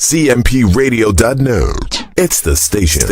cmpradio.net. It's the station.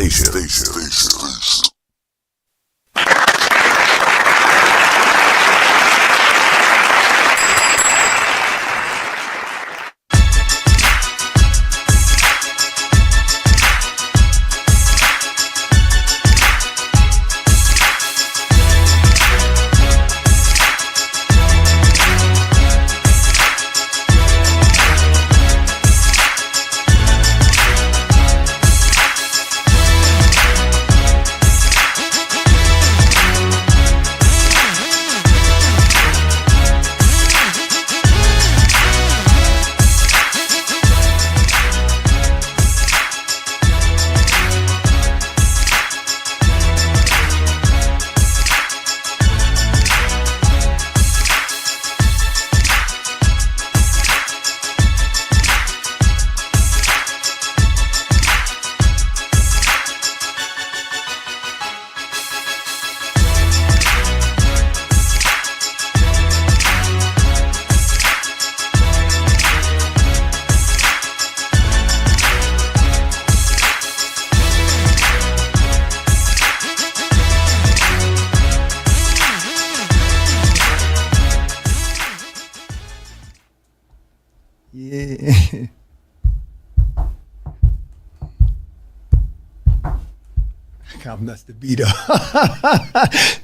I messed the beat up.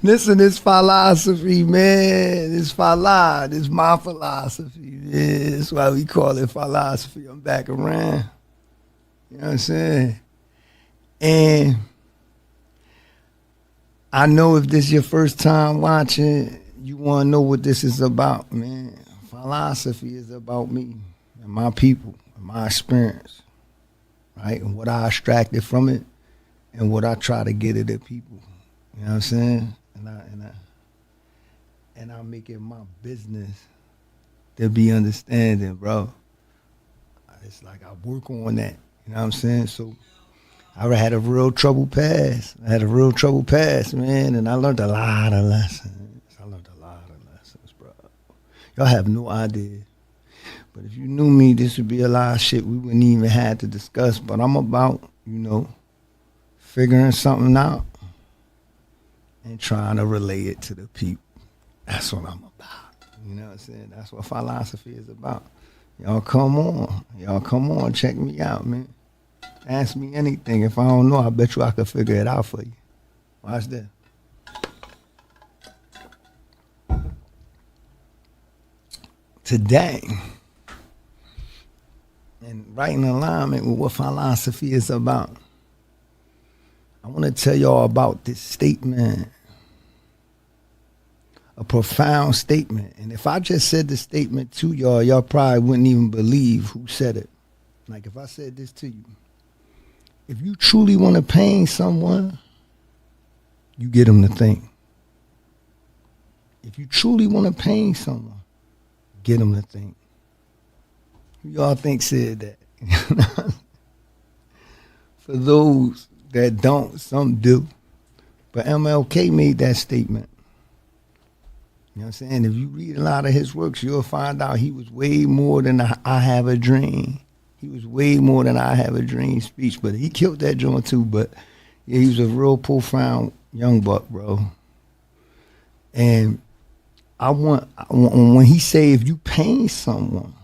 Listen, this philosophy, man. This this my philosophy. Yeah, that's why we call it philosophy. I'm back around. You know what I'm saying? And I know if this is your first time watching, you want to know what this is about, man. Philosophy is about me and my people and my experience, right? And what I extracted from it. And what I try to get at the people, you know what I'm saying? And I make it my business to be understanding, bro. It's like I work on that, you know what I'm saying? So I had a real troubled past. Man, and I learned a lot of lessons. Bro. Y'all have no idea. But if you knew me, this would be a lot of shit we wouldn't even have to discuss. But I'm about, figuring something out and trying to relate it to the people. That's what I'm about. You know what I'm saying? That's what philosophy is about. Y'all come on. Check me out, man. Ask me anything. If I don't know, I bet you I could figure it out for you. Watch this. Today, and right in alignment with what philosophy is about, I want to tell y'all about this statement, a profound statement. And if I just said the statement to y'all, y'all probably wouldn't even believe who said it. Like if I said this to you, if you truly want to pain someone, you get them to think. If you truly want to pain someone, get them to think. Who y'all think said that? For those that don't, some do. But MLK made that statement. You know what I'm saying? If you read a lot of his works, you'll find out he was way more than I Have a Dream. He was way more than I Have a Dream speech. But he killed that joint too. But yeah, he was a real profound young buck, bro. And I want when he say if you pain someone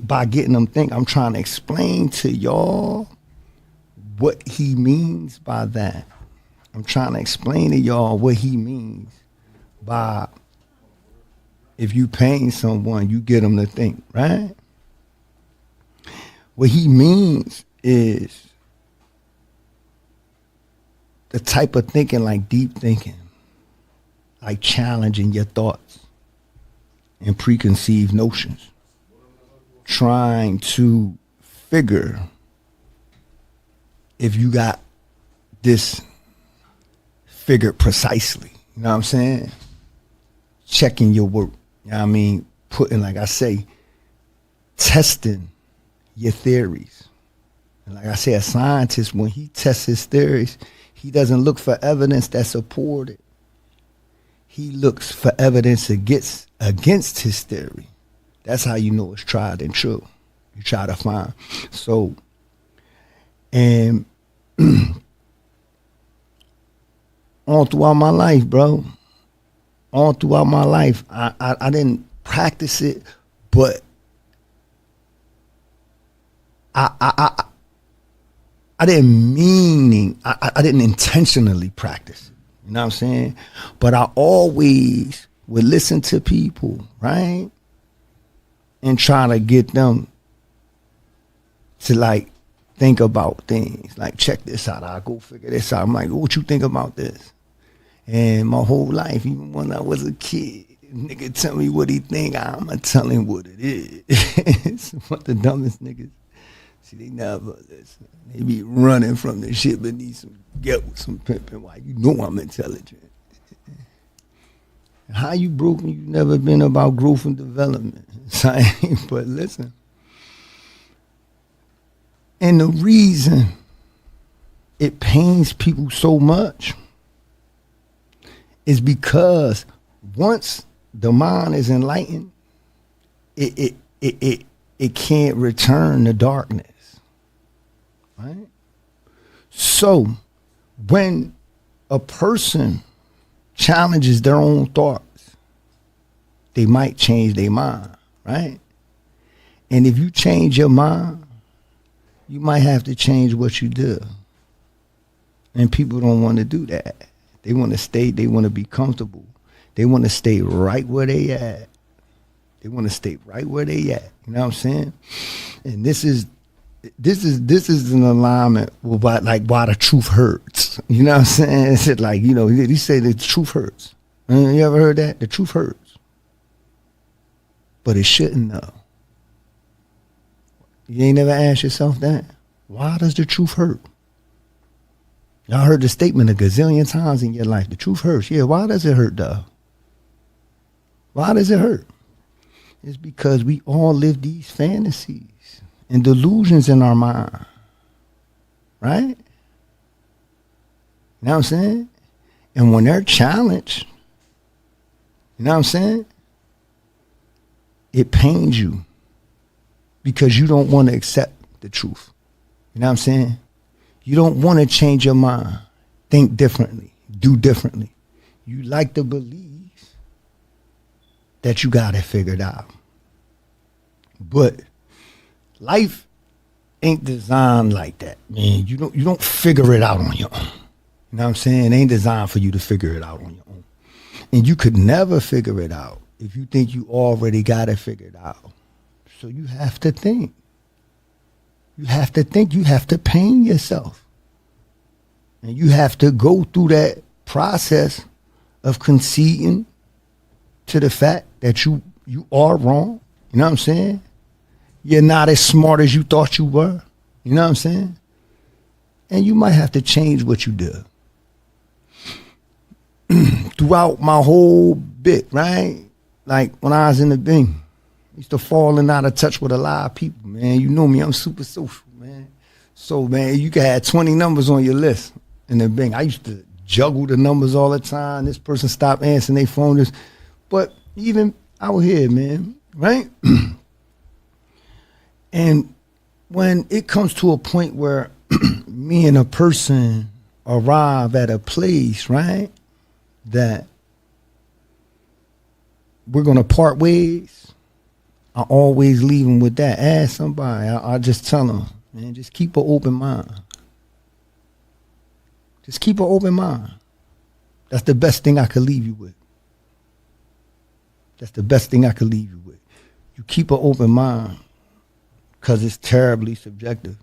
by getting them think, I'm trying to explain to y'all what he means by that. I'm trying to explain to y'all what he means by if you pain someone, you get them to think, right? What he means is the type of thinking like deep thinking, like challenging your thoughts and preconceived notions, trying to figure if you got this figured precisely. You know what I'm saying? Checking your work. You know what I mean? Putting, like I say, testing your theories. And like I say, a scientist, when he tests his theories, he doesn't look for evidence that support it. He looks for evidence against his theory. That's how you know it's tried and true. You try to find. So, and all throughout my life, bro, all throughout my life, I didn't practice it, but I didn't intentionally practice it. You know what I'm saying? But I always would listen to people, right? And try to get them to like think about things. Like, check this out. I'll go figure this out. I'm like, what you think about this? And my whole life, even when I was a kid, nigga tell me what he think, I'ma tell him what it is. What the dumbest niggas. See, they never listen. They be running from the shit beneath some get with some pimping. Why? You know I'm intelligent. How you broken? You never been about growth and development. But listen. And the reason it pains people so much is because once the mind is enlightened, it can't return to darkness. Right? So when a person challenges their own thoughts, they might change their mind, right? And if you change your mind, you might have to change what you do. And people don't want to do that. They want to stay, they want to be comfortable. They want to stay right where they at. They want to stay right where they at. You know what I'm saying? And this is an alignment with why the truth hurts. You know what I'm saying? It's like, you know, he say the truth hurts. You ever heard that? The truth hurts. But it shouldn't though. You ain't never asked yourself that. Why does the truth hurt? Y'all heard the statement a gazillion times in your life. The truth hurts. Yeah, why does it hurt though? Why does it hurt? It's because we all live these fantasies and delusions in our mind. Right? You know what I'm saying? And when they're challenged, you know what I'm saying? It pains you because you don't want to accept the truth. You know what I'm saying? You don't want to change your mind, think differently, do differently. You like to believe that you got it figured out. But life ain't designed like that, man. You don't figure it out on your own. You know what I'm saying? It ain't designed for you to figure it out on your own. And you could never figure it out if you think you already got it figured out. So you have to think. You have to think. You have to pain yourself. And you have to go through that process of conceding to the fact that you are wrong. You know what I'm saying? You're not as smart as you thought you were. You know what I'm saying? And you might have to change what you do. Throughout my whole bit, right? Like when I was in the Bing, I used to fall in out of touch with a lot of people, man. You know me, I'm super social, man. So, man, you could have 20 numbers on your list in the Bing. I used to juggle the numbers all the time. This person stopped answering their phone. But even out here, man, right? And when it comes to a point where me and a person arrive at a place, right, that we're going to part ways, I always leave them with that. Ask somebody. I just tell them, man, just keep an open mind. Just keep an open mind. That's the best thing I could leave you with. That's the best thing I could leave you with. You keep an open mind because it's terribly subjective.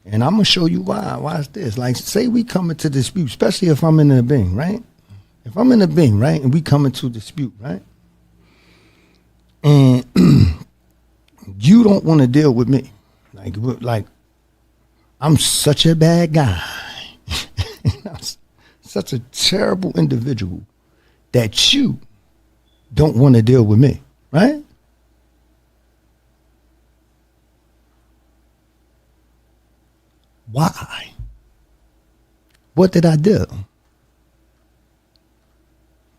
And I'm going to show you why. Watch this. Like, say we come into dispute, especially if I'm in the Bing, right? If I'm in the Bing, right, and we come into dispute, right? And you don't want to deal with me. Like I'm such a bad guy. I'm such a terrible individual that you don't want to deal with me, right? Why? What did I do?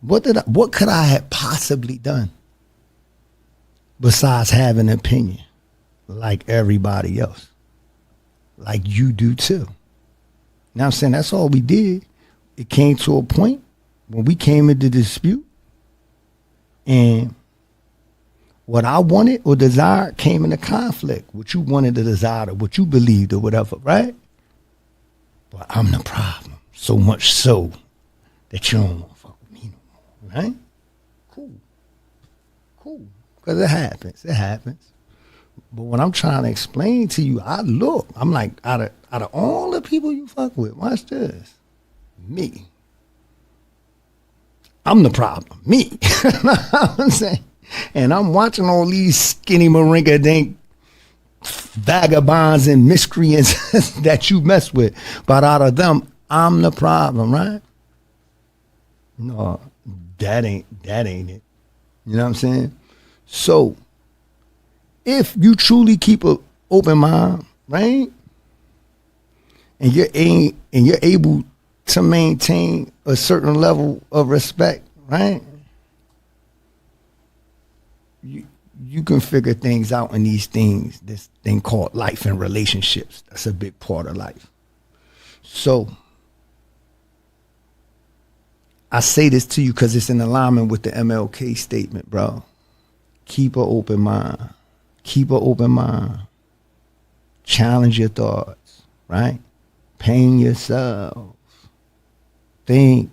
What could I have possibly done besides have an opinion? like everybody else. Like you do too. Now I'm saying that's all we did. It came to a point when we came into dispute, and what I wanted or desired came into conflict. What you wanted or desired or what you believed or whatever, right? But I'm the problem. So much so that you don't want to fuck with me no more, right? Cool. Because it happens. But when I'm trying to explain to you, I'm like, out of all the people you fuck with, watch this. Me. I'm the problem. Me. You know what I'm saying? And I'm watching all these skinny maringa-dink vagabonds and miscreants that you mess with. But out of them, I'm the problem, right? No, that ain't it. You know what I'm saying? So, if you truly keep an open mind, right? And you're able to maintain a certain level of respect, right? You can figure things out in these things, this thing called life and relationships. That's a big part of life. So I say this to you because it's in alignment with the MLK statement, bro. Keep an open mind. Keep an open mind. Challenge your thoughts, right? Pain yourself. Think.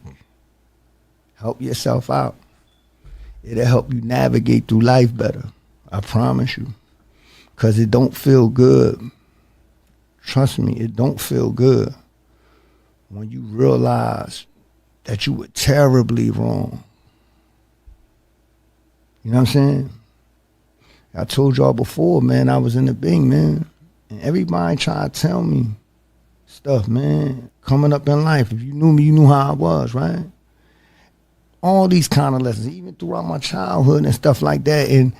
Help yourself out. It'll help you navigate through life better. I promise you. Because it don't feel good. Trust me, it don't feel good when you realize that you were terribly wrong. You know what I'm saying? I told y'all before, man, I was in the Bing, man. And everybody tried to tell me stuff, man. Coming up in life. If you knew me, you knew how I was, right? All these kind of lessons, even throughout my childhood and stuff like that. And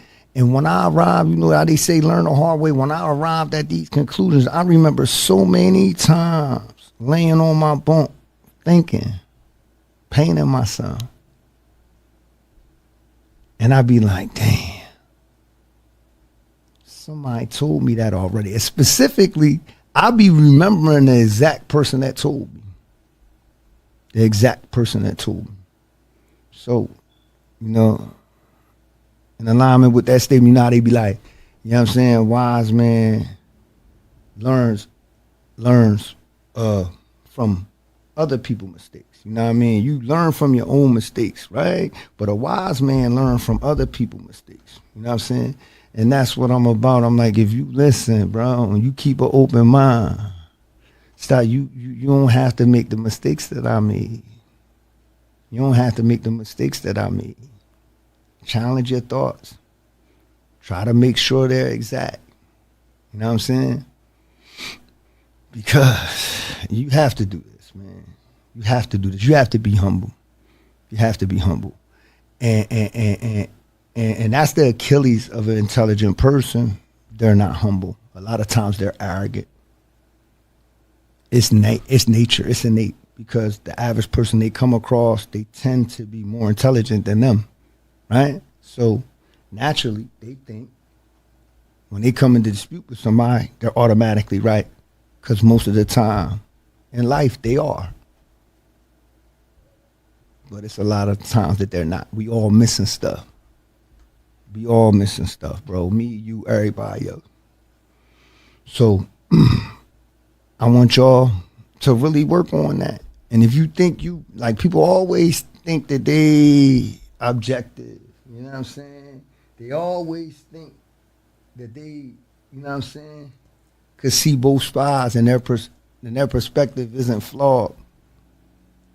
when I arrived, you know how they say learn the hard way. When I arrived at these conclusions, I remember so many times laying on my bunk, thinking, painting myself. And I'd be like, damn. Somebody told me that already. And specifically, I'll be remembering the exact person that told me. The exact person that told me. So, you know, in alignment with that statement, you know how they be like, you know what I'm saying? Wise man learns from other people's mistakes. You know what I mean? You learn from your own mistakes, right? But a wise man learns from other people's mistakes. You know what I'm saying? And that's what I'm about. I'm like, if you listen, bro, and you keep an open mind, you don't have to make the mistakes that I made. You don't have to make the mistakes that I made. Challenge your thoughts. Try to make sure they're exact. You know what I'm saying? Because you have to do this, man. You have to do this. You have to be humble. You have to be humble. And that's the Achilles of an intelligent person. They're not humble. A lot of times they're arrogant. It's nature. It's innate. Because the average person they come across, they tend to be more intelligent than them, right? So naturally, they think when they come into dispute with somebody, they're automatically right. Because most of the time in life, they are. But it's a lot of times that they're not. We all missing stuff. We all missing stuff, bro. Me, you, everybody else. So I want y'all to really work on that. And if you think people always think that they objective, you know what I'm saying? They always think that they, you know what I'm saying, could see both sides and their perspective isn't flawed.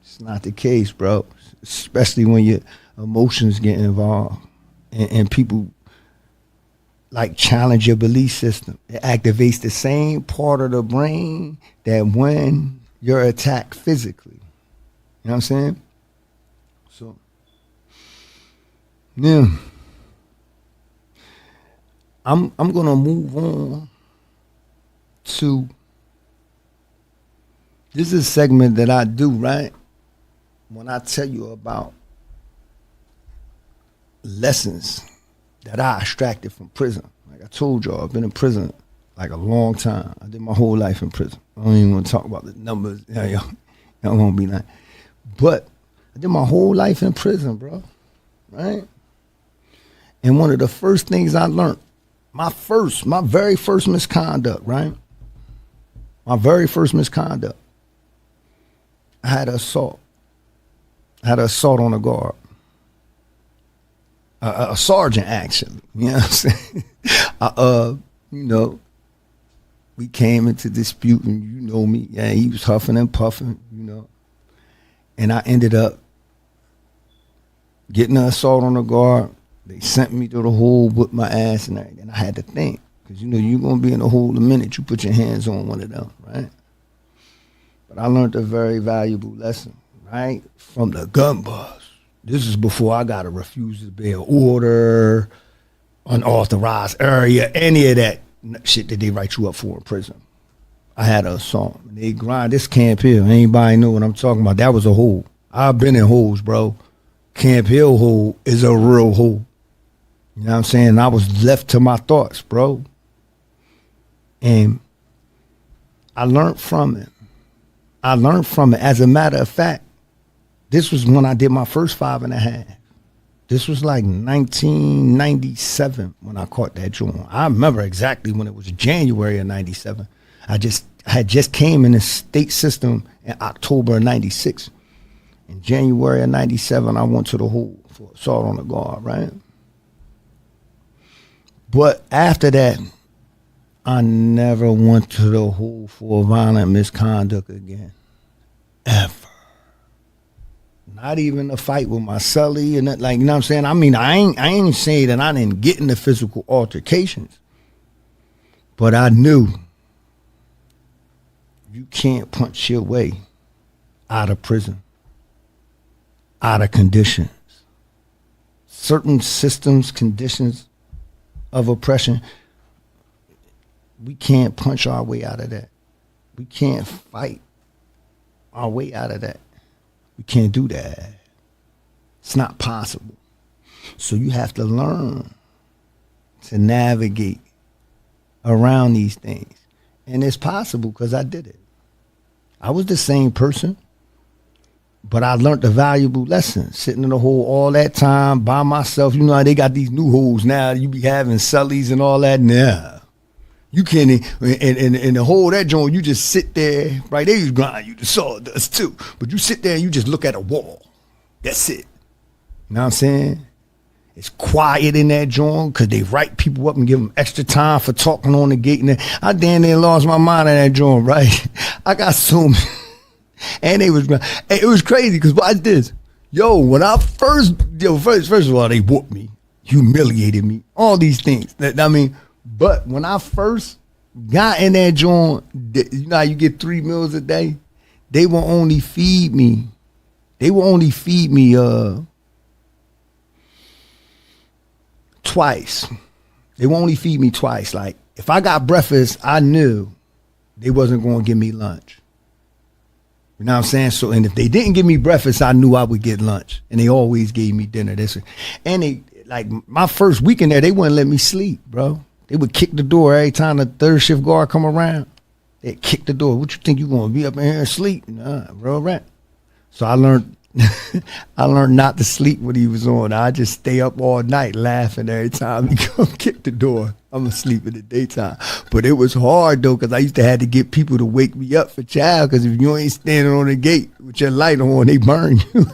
It's not the case, bro. Especially when your emotions get involved and people like challenge your belief system. It activates the same part of the brain that when you're attacked physically. You know what I'm saying? So, yeah. I'm gonna move on to this is a segment that I do, right? When I tell you about lessons that I extracted from prison, Like I told y'all, I've been in prison like a long time. I did my whole life in prison. I don't even want to talk about the numbers. Yeah, y'all won't be like. But I did my whole life in prison, bro. Right? And one of the first things I learned, my very first misconduct, right? My very first misconduct, I had an assault. I had an assault on a guard. A sergeant, actually. You know what I'm saying? We came into dispute, and you know me. Yeah, he was huffing and puffing, And I ended up getting an assault on the guard. They sent me to the hole, whipped my ass and everything. I had to think, because you're going to be in the hole the minute you put your hands on one of them, right? But I learned a very valuable lesson, right? From the gun bus. This is before I got a refuse to bear order, unauthorized area, any of that shit that they write you up for in prison. I had an assault. They grind this Camp Hill. Anybody know what I'm talking about? That was a hole. I've been in holes, bro. Camp Hill hole is a real hole. You know what I'm saying? I was left to my thoughts, bro. And I learned from it. As a matter of fact, this was when I did my first 5.5. This was like 1997 when I caught that joint. I remember exactly when it was January of 97. I had just came in the state system in October of 96. In January of 97, I went to the hole for assault on the guard, right? But after that, I never went to the hole for violent misconduct again. Ever. Not even a fight with my cellie and that, like, you know what I'm saying? I mean, I ain't saying that I didn't get into physical altercations. But I knew you can't punch your way out of prison, out of conditions. Certain systems, conditions of oppression, we can't punch our way out of that. We can't fight our way out of that. We can't do that. It's not possible. So you have to learn to navigate around these things. And it's possible because I did it. I was the same person, but I learned a valuable lesson sitting in the hole all that time by myself. You know how they got these new holes now. You be having cellies and all that. Nah. You can't, and the hole that joint, you just sit there, right? They use grind you the sawdust too. But you sit there and you just look at a wall. That's it. You know what I'm saying? It's quiet in that joint because they write people up and give them extra time for talking on the gate. And I damn near lost my mind in that joint, right? I got so many. And it was crazy because watch this. When I first of all, they whooped me, humiliated me, all these things. But when I first got in that joint, you know how you get 3 meals a day? They will only feed me. Twice. They will only feed me twice. Like, if I got breakfast, I knew they wasn't going to give me lunch. You know what I'm saying? So, and if they didn't give me breakfast, I knew I would get lunch. And they always gave me dinner. And they, like, my first week in there, they wouldn't let me sleep, bro. They would kick the door every time the third shift guard come around. They'd kick the door. What you think you going to be up in here and sleep? Nah, bro, right. So I learned not to sleep when he was on. I just stay up all night laughing every time he come kick the door. I'm going to sleep in the daytime. But it was hard, though, because I used to have to get people to wake me up for chow, because if you ain't standing on the gate with your light on, they burn you.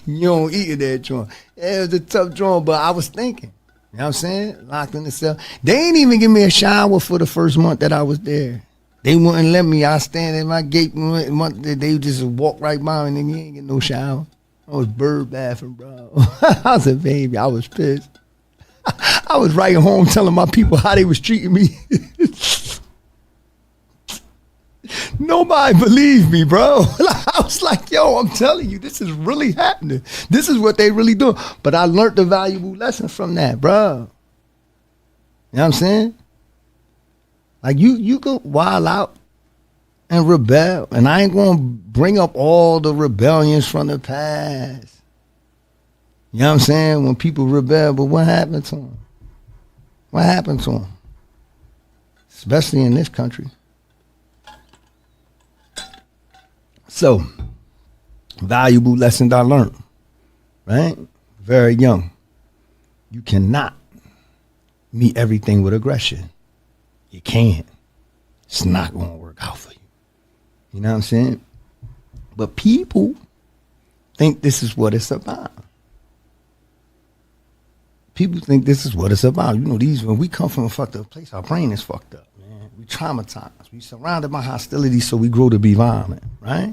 You don't eat in that joint. Yeah, it was a tough joint, but I was thinking. You know what I'm saying? Locked in the cell. They ain't even give me a shower for the first month that I was there. They wouldn't let me. I stand at my gate. They just walk right by me and you ain't get no shower. I was bird bathing, bro. I was a baby. I was pissed. I was writing home telling my people how they was treating me. Nobody believed me, bro. I was like, I'm telling you, this is really happening. This is what they really do. But I learned a valuable lesson from that, bro. You know what I'm saying? Like, you go wild out and rebel. And I ain't going to bring up all the rebellions from the past. You know what I'm saying? When people rebel, but what happened to them? What happened to them? Especially in this country. So, valuable lessons I learned, right? Very young. You cannot meet everything with aggression. You can't. It's not going to work out for you. You know what I'm saying? But people think this is what it's about. People think this is what it's about. You know, when we come from a fucked up place, our brain is fucked up, man. We traumatized. We surrounded by hostility, so we grow to be violent, right?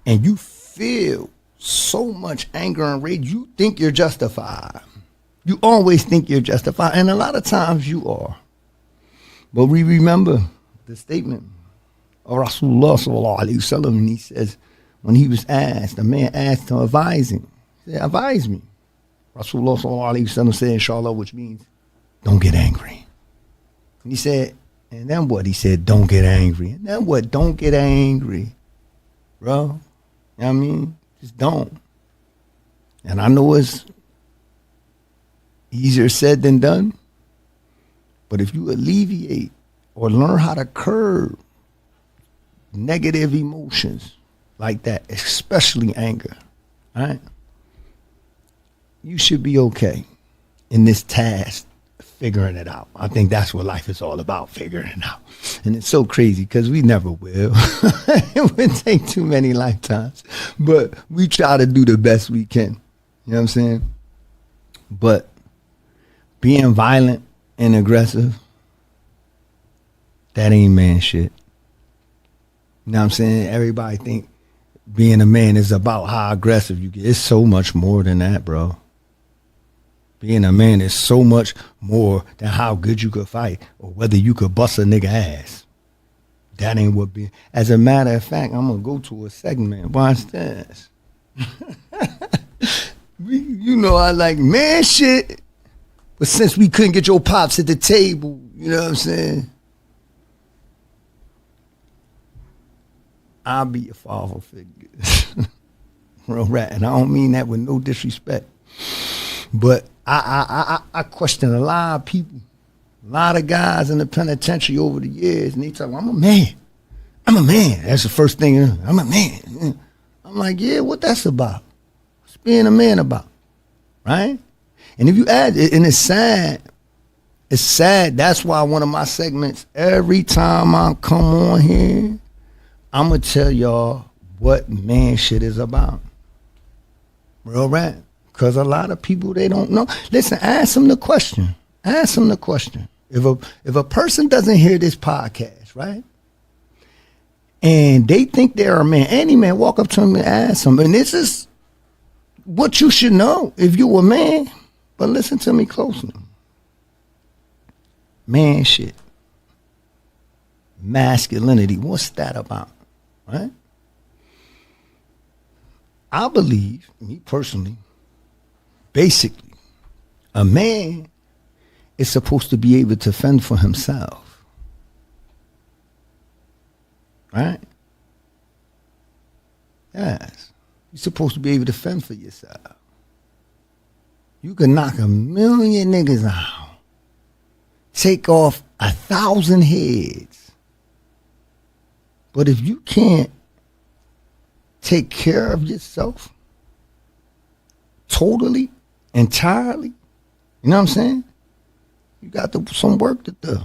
And you feel so much anger and rage, you think you're justified. You always think you're justified, and a lot of times you are. But we remember the statement of Rasulullah sallallahu alaihi wasallam, and he says, when he was asked, a man asked to advise him. He said, advise me. Rasulullah sallallahu alaihi wasallam said, inshallah, which means, don't get angry. And he said, and then what? He said, don't get angry. And then what? Don't get angry. Bro, you know what I mean? Just don't. And I know it's easier said than done. But if you alleviate or learn how to curb negative emotions like that, especially anger, right? You should be okay in this task, figuring it out. I think that's what life is all about, figuring it out. And it's so crazy because we never will. It would take too many lifetimes. But we try to do the best we can. You know what I'm saying? But being violent and aggressive, that ain't man shit. You know what I'm saying? Everybody think being a man is about how aggressive you get. It's so much more than that, bro. Being a man is so much more than how good you could fight or whether you could bust a nigga ass. That ain't what being. As a matter of fact, I'm going to go to a segment. Watch this. You know I like man shit. But since we couldn't get your pops at the table, you know what I'm saying? I'll be your father figure. Real rat. And I don't mean that with no disrespect. But I question a lot of people, a lot of guys in the penitentiary over the years, and they talk, I'm a man. I'm a man. That's the first thing. I'm a man. I'm like, yeah, what that's about? What's being a man about? Right? And if you add it, and it's sad. It's sad. That's why one of my segments, every time I come on here, I'm going to tell y'all what man shit is about. Real rap. Because a lot of people, they don't know. Listen, ask them the question. Ask them the question. If a person doesn't hear this podcast, right? And they think they're a man, any man, walk up to them and ask them. And this is what you should know if you a man. But listen to me closely. Man shit. Masculinity. What's that about? Right? I believe, me personally, basically, a man is supposed to be able to fend for himself. Right? Yes. You're supposed to be able to fend for yourself. You can knock 1,000,000 niggas out. Take off 1,000 heads. But if you can't take care of yourself totally, entirely, you know what I'm saying? You got some work to do.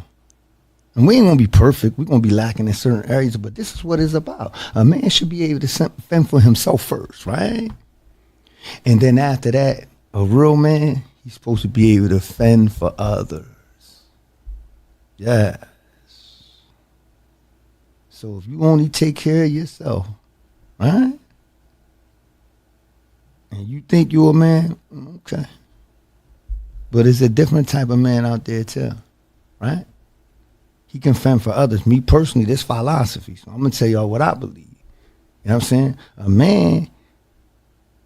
And we ain't going to be perfect. We're going to be lacking in certain areas, but this is what it's about. A man should be able to fend for himself first, right? And then after that, a real man, he's supposed to be able to fend for others. Yes. So if you only take care of yourself, right? And you think you're a man, okay. But it's a different type of man out there too, right? He can fend for others. Me personally, this philosophy. So I'm going to tell y'all what I believe. You know what I'm saying? A man,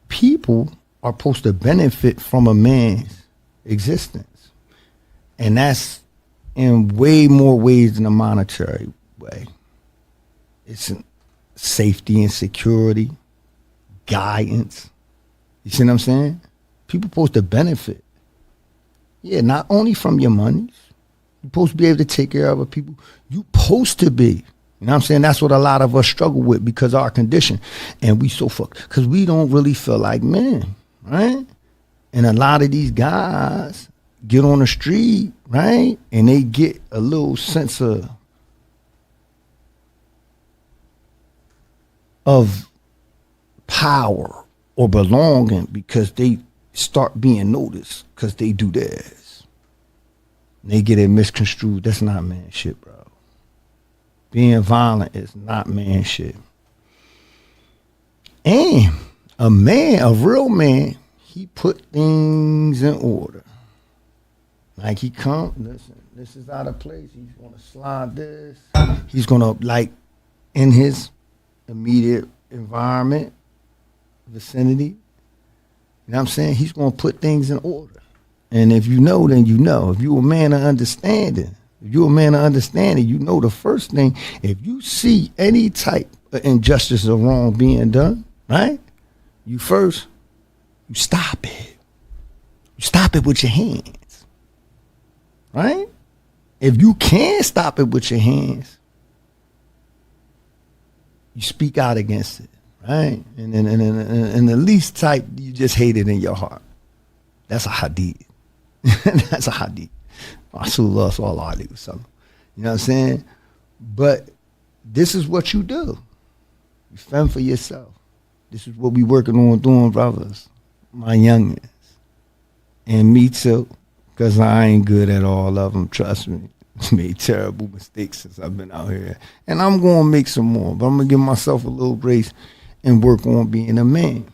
people are supposed to benefit from a man's existence. And that's in way more ways than a monetary way. It's safety and security, guidance. You see what I'm saying? People supposed to benefit. Yeah, not only from your monies. You're supposed to be able to take care of other people. You supposed to be. You know what I'm saying? That's what a lot of us struggle with because of our condition. And we so fucked. Because we don't really feel like men, right? And a lot of these guys get on the street, right? And they get a little sense of power or belonging because they start being noticed because they do this. And they get it misconstrued. That's not man shit, bro. Being violent is not man shit. And a man, a real man, he put things in order. Like he come, listen, this is out of place. He's gonna slide this. He's gonna, like, in his immediate environment, vicinity, you know what I'm saying? He's gonna put things in order. And if you know, then you know. If you're a man of understanding, you know the first thing, if you see any type of injustice or wrong being done, right? You stop it. You stop it with your hands, right? If you can stop it with your hands, you speak out against it, right? And the least type, you just hate it in your heart. That's a hadith. That's a hadith. Rasulullah sallallahu alaihi wasallam. You know what I'm saying? But this is what you do. You fend for yourself. This is what we working on doing, brothers. My youngins. And me too. Because I ain't good at all of them. Trust me. Made terrible mistakes since I've been out here. And I'm going to make some more. But I'm going to give myself a little grace and work on being a man.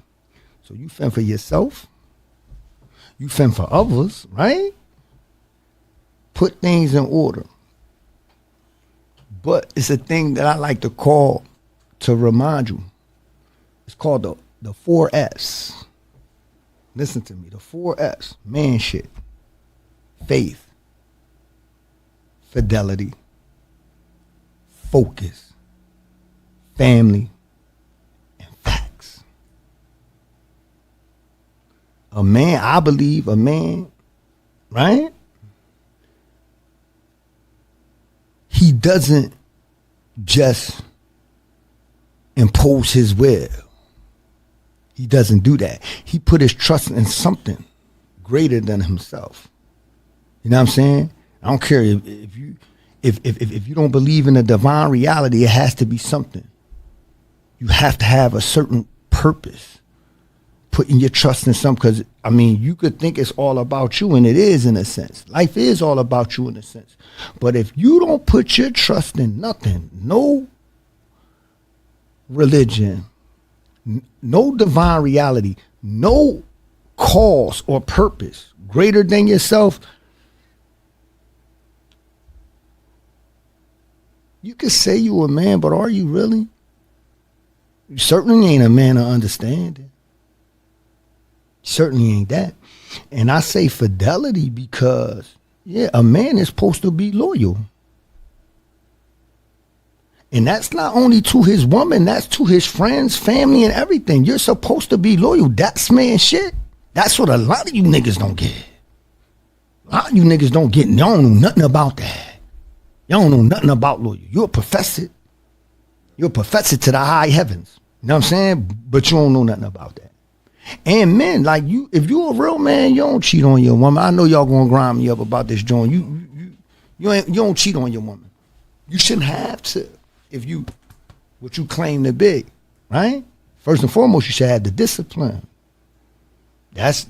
So you fend for yourself. You fend for others, right? Put things in order. But it's a thing that I like to call, to remind you. It's called the 4S. Listen to me. The 4S. Man shit. Faith. Fidelity. Focus. Family. And facts. A man, I believe a man, right? He doesn't just impose his will. He doesn't do that. He put his trust in something greater than himself. You know what I'm saying? I don't care if you don't believe in a divine reality, it has to be something. You have to have a certain purpose. Putting your trust in something, because I mean, you could think it's all about you, and it is in a sense. Life is all about you in a sense. But if you don't put your trust in nothing, no religion, no divine reality, no cause or purpose greater than yourself, you could say you a man, but are you really? You certainly ain't a man of understanding. Certainly ain't that. And I say fidelity because, yeah, a man is supposed to be loyal. And that's not only to his woman, that's to his friends, family, and everything. You're supposed to be loyal. That's man shit. That's what a lot of you niggas don't get. A lot of you niggas don't get, y'all don't know nothing about that. Y'all don't know nothing about loyal. You're a professor. You're a professor to the high heavens. You know what I'm saying? But you don't know nothing about that. And men, like you, if you're a real man, you don't cheat on your woman. I know y'all gonna grind me up about this joint. You don't cheat on your woman. You shouldn't have to if you what you claim to be, right? First and foremost, you should have the discipline. That's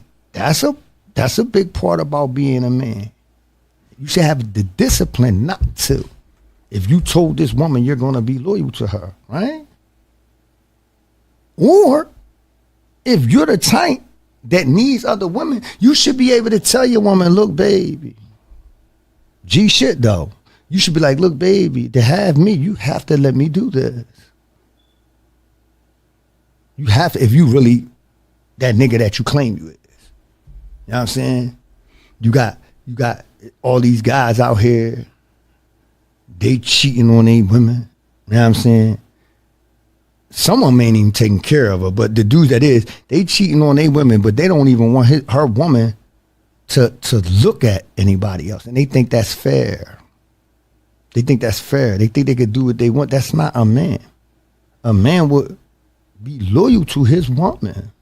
a big part about being a man. You should have the discipline not to. If you told this woman you're gonna be loyal to her, right? Or if you're the type that needs other women, you should be able to tell your woman, look, baby, G shit though. You should be like, look, baby, to have me, you have to let me do this. You have to, if you really that nigga that you claim you is. You know what I'm saying? You got all these guys out here, they cheating on their women. You know what I'm saying? Some of them ain't even taking care of her, but the dudes that is, they cheating on their women, but they don't even want her woman to look at anybody else, and they think that's fair. They think that's fair. They think they could do what they want. That's not a man. A man would be loyal to his woman.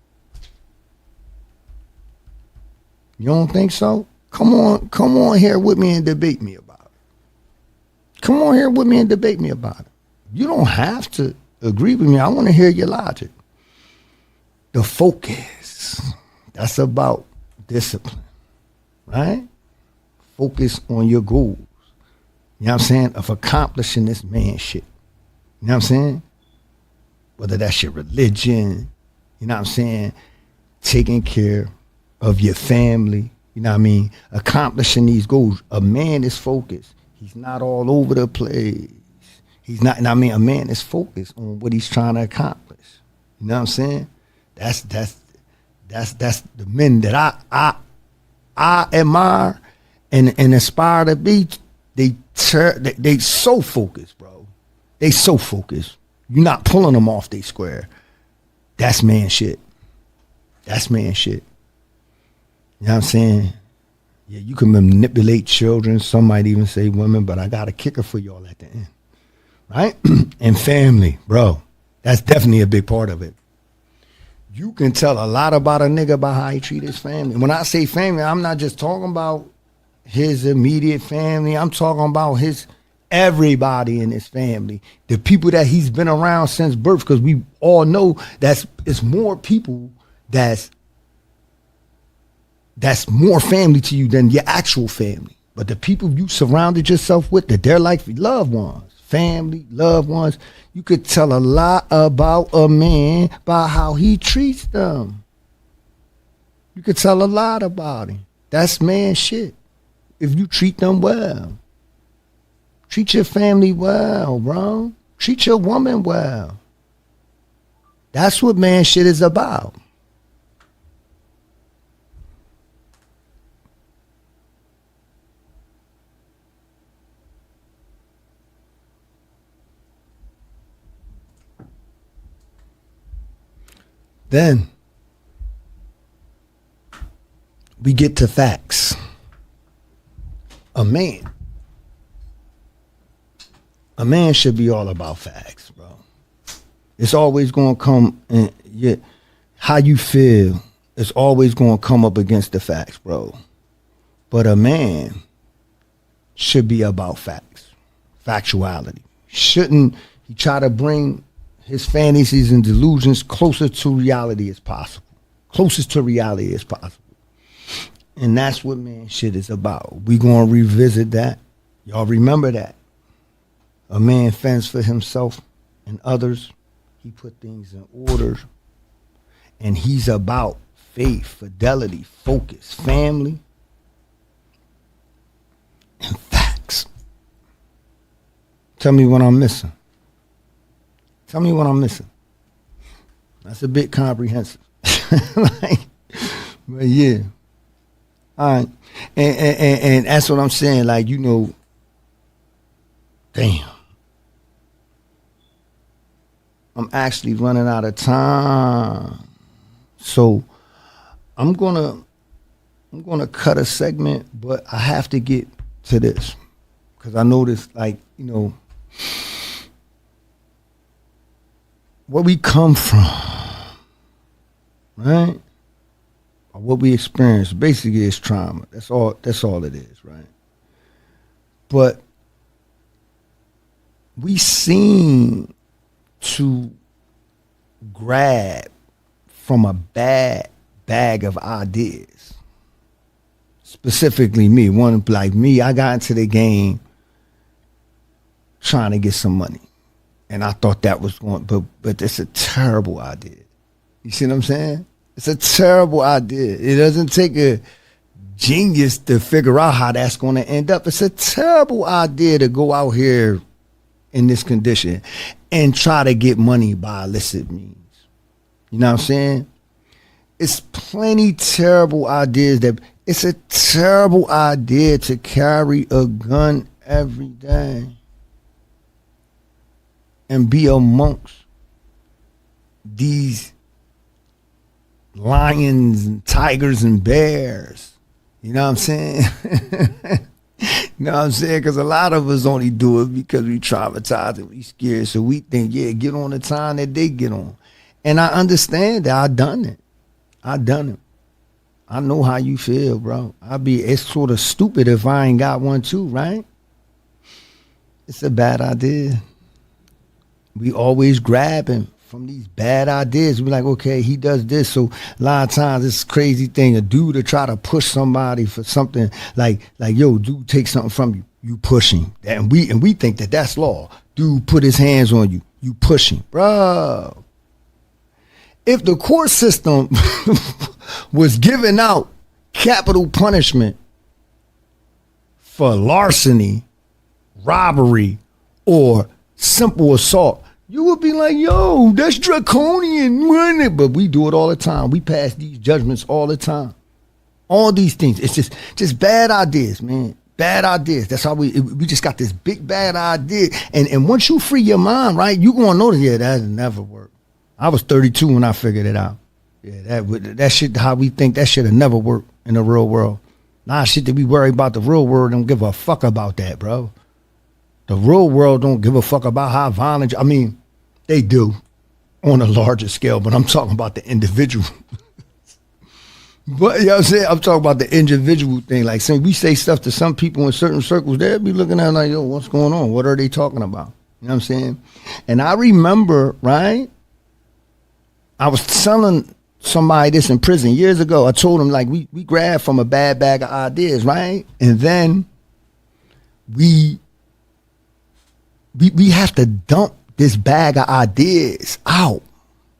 You don't think so? Come on here with me and debate me about it. Come on here with me and debate me about it. You don't have to agree with me. I want to hear your logic. The focus. That's about discipline, right? Focus on your goals. You know what I'm saying? Of accomplishing this man shit. You know what I'm saying? Whether that's your religion, you know what I'm saying? Taking care of your family, you know what I mean? Accomplishing these goals. A man is focused. He's not all over the place. He's not, I mean, a man is focused on what he's trying to accomplish. You know what I'm saying? That's the men that I admire and aspire to be. They so focused, bro. They so focused. You're not pulling them off they square. That's man shit. That's man shit. You know what I'm saying? Yeah, you can manipulate children. Some might even say women, but I got a kicker for y'all at the end. Right? And family, bro. That's definitely a big part of it. You can tell a lot about a nigga by how he treat his family. When I say family, I'm not just talking about his immediate family. I'm talking about everybody in his family. The people that he's been around since birth, because we all know it's more people that's more family to you than your actual family. But the people you surrounded yourself with, that they're like loved ones, family, loved ones, you could tell a lot about a man by how he treats them. You could tell a lot about him. That's man shit. If you treat them well. Treat your family well, bro. Treat your woman well. That's what man shit is about. Then we get to facts. A man should be all about facts, bro. It's always going to come in how you feel. It's always going to come up against the facts, bro. But a man should be about facts, factuality. Shouldn't he try to bring his fantasies and delusions closer to reality as possible? Closest to reality as possible. And that's what man shit is about. We going to revisit that. Y'all remember that. A man fends for himself and others. He put things in order. And he's about faith, fidelity, focus, family, and facts. Tell me what I'm missing. Tell me what I'm missing. That's a bit comprehensive. But yeah. All right. And that's what I'm saying. Like, you know, damn. I'm actually running out of time. So I'm gonna cut a segment, but I have to get to this. Because I noticed, like, you know, where we come from, right? Or what we experience, basically is trauma. That's all it is, right? But we seem to grab from a bad bag of ideas. Specifically me, one like me, I got into the game trying to get some money. And I thought that was going, but it's a terrible idea. You see what I'm saying? It's a terrible idea. It doesn't take a genius to figure out how that's going to end up. It's a terrible idea to go out here in this condition and try to get money by illicit means. You know what I'm saying? It's plenty terrible ideas it's a terrible idea to carry a gun every day and be amongst these lions and tigers and bears. You know what I'm saying? You know what I'm saying? Because a lot of us only do it because we traumatized and we scared. So we think, yeah, get on the time that they get on. And I understand that. I done it. I know how you feel, bro. It's sort of stupid if I ain't got one too, right? It's a bad idea. We always grabbing from these bad ideas. We're like, okay, he does this. So a lot of times this crazy thing, a dude to try to push somebody for something like, yo, dude take something from you, you push him. And we think that that's law. Dude put his hands on you, you push him. Bro, if the court system was giving out capital punishment for larceny, robbery, or simple assault, you would be like, yo, that's draconian, wasn't it? But we do it all the time. We pass these judgments all the time. All these things. It's just bad ideas, man. Bad ideas. That's how we just got this big bad idea. And once you free your mind, right, you gonna notice, yeah, that never worked. I was 32 when I figured it out. Yeah, that shit, how we think, that shit will never work in the real world. Nah, shit that we worry about the real world, don't give a fuck about that, bro. The real world don't give a fuck about how violent. I mean, they do on a larger scale, but I'm talking about the individual. But you know what I'm saying? I'm talking about the individual thing. Like, say we say stuff to some people in certain circles, they'll be looking at it like, yo, what's going on? What are they talking about? You know what I'm saying? And I remember, right? I was telling somebody this in prison years ago. I told him, like, we grabbed from a bad bag of ideas, right? And then we have to dump this bag of ideas out,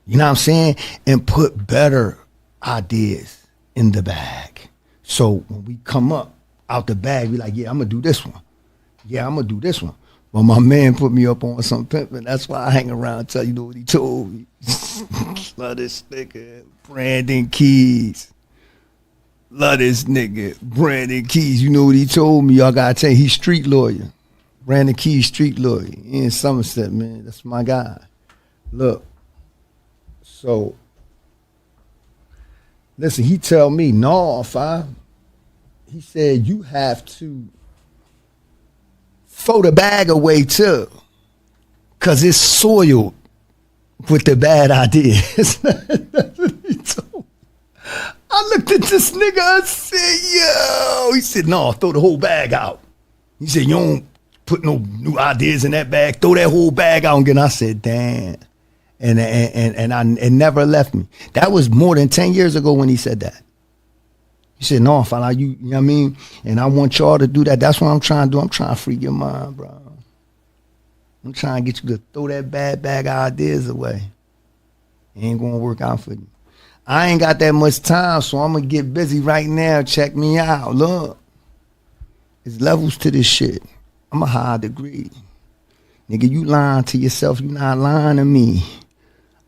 you know what I'm saying? And put better ideas in the bag. So when we come up out the bag, we like, yeah, I'm gonna do this one. Yeah, I'm gonna do this one. But my man put me up on some pimping. That's why I hang around and tell you know what he told me. Love this nigga, Brandon Keys. Love this nigga, Brandon Keys. You know what he told me? Y'all gotta tell you, he's street lawyer. Brandon Keys, street lawyer in Somerset, man. That's my guy. Look, so listen, he tell me, no, he said, you have to throw the bag away too, because it's soiled with the bad ideas. That's what he told me. I looked at this nigga and said, yo, he said, no, throw the whole bag out. He said, you don't put no new ideas in that bag, throw that whole bag out. And I said, damn. And it never left me. That was more than 10 years ago when he said that. He said, no, fella, you know what I mean? And I want y'all to do that. That's what I'm trying to do. I'm trying to free your mind, bro. I'm trying to get you to throw that bad bag of ideas away. It ain't going to work out for you. I ain't got that much time, so I'm going to get busy right now. Check me out. Look. There's levels to this shit. I'm a high degree. Nigga, you lying to yourself. You not lying to me.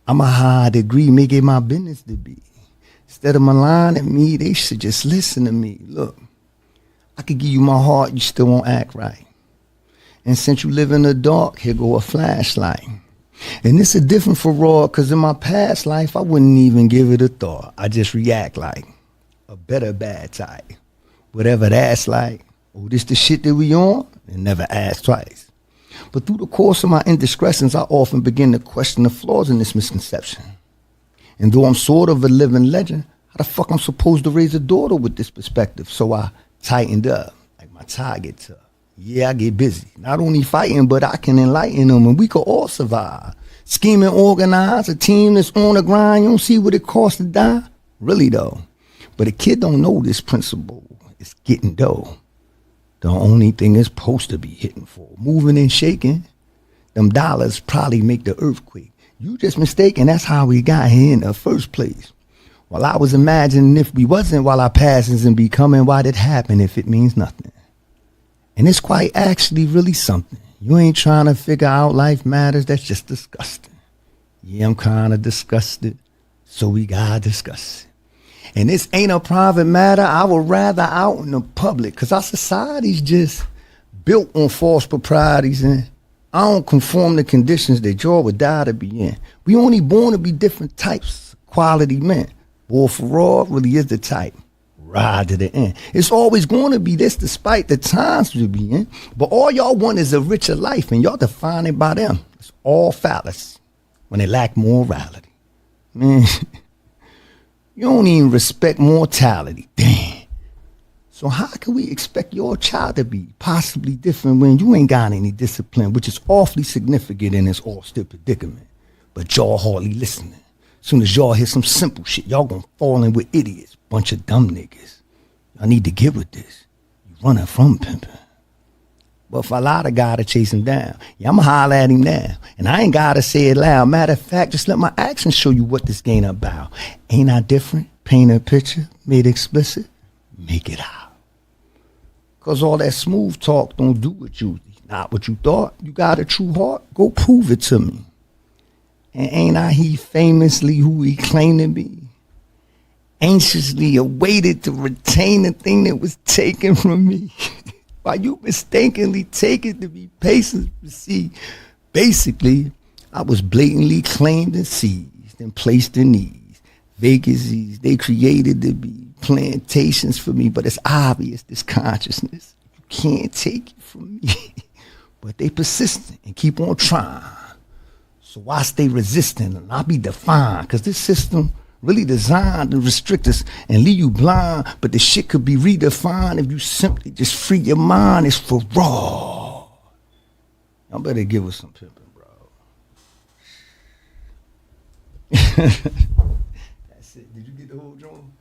I'm a high degree. Make it my business to be. Instead of lying at me, they should just listen to me. Look, I could give you my heart. You still won't act right. And since you live in the dark, here go a flashlight. And this is different for Raw, because in my past life, I wouldn't even give it a thought. I just react like a better bad type. Whatever that's like. Oh, this the shit that we on? And never ask twice. But through the course of my indiscretions, I often begin to question the flaws in this misconception. And though I'm sort of a living legend, how the fuck I'm supposed to raise a daughter with this perspective? So I tightened up, like my tie gets up. Yeah, I get busy. Not only fighting, but I can enlighten them, and we could all survive. Scheme and organize, a team that's on the grind. You don't see what it costs to die? Really, though. But a kid don't know this principle. It's getting dough. The only thing it's supposed to be hitting for. Moving and shaking. Them dollars probably make the earthquake. You just mistaken. That's how we got here in the first place. While I was imagining if we wasn't, while our passings and becoming, why'd it happen if it means nothing? And it's quite actually really something. You ain't trying to figure out life matters. That's just disgusting. Yeah, I'm kind of disgusted. So we gotta discuss it. And this ain't a private matter. I would rather out in the public, because our society's just built on false proprieties, and I don't conform to conditions that y'all would die to be in. We only born to be different types of quality men. Boy, Farrar really is the type. ride to the end. It's always going to be this despite the times we be in. But all y'all want is a richer life, and y'all define it by them. It's all fallacy when they lack morality. Man, you don't even respect mortality. Damn. So how can we expect your child to be possibly different when you ain't got any discipline, which is awfully significant in this all-still predicament? But y'all hardly listening. Soon as y'all hear some simple shit, y'all gonna fall in with idiots. Bunch of dumb niggas. Y'all need to get with this. You running from pimping. But for a lot of gotta chase him down. Yeah, I'ma holler at him now. And I ain't gotta say it loud. Matter of fact, just let my actions show you what this game about. Ain't I different? Paint a picture, made explicit, make it out. Cause all that smooth talk don't do what you, not what you thought. You got a true heart, go prove it to me. And ain't I he famously who he claimed to be? Anxiously awaited to retain the thing that was taken from me. While you mistakenly take it to be patient to see. Basically, I was blatantly claimed and seized and placed in these vacancies they created to be plantations for me, but it's obvious this consciousness, you can't take it from me. But they persistent and keep on trying. So I stay resistant and I'll be defined, because this system really designed to restrict us and leave you blind, but the shit could be redefined if you simply just free your mind. It's for raw. Y'all better give us some pimping, bro. That's it. Did you get the whole drum?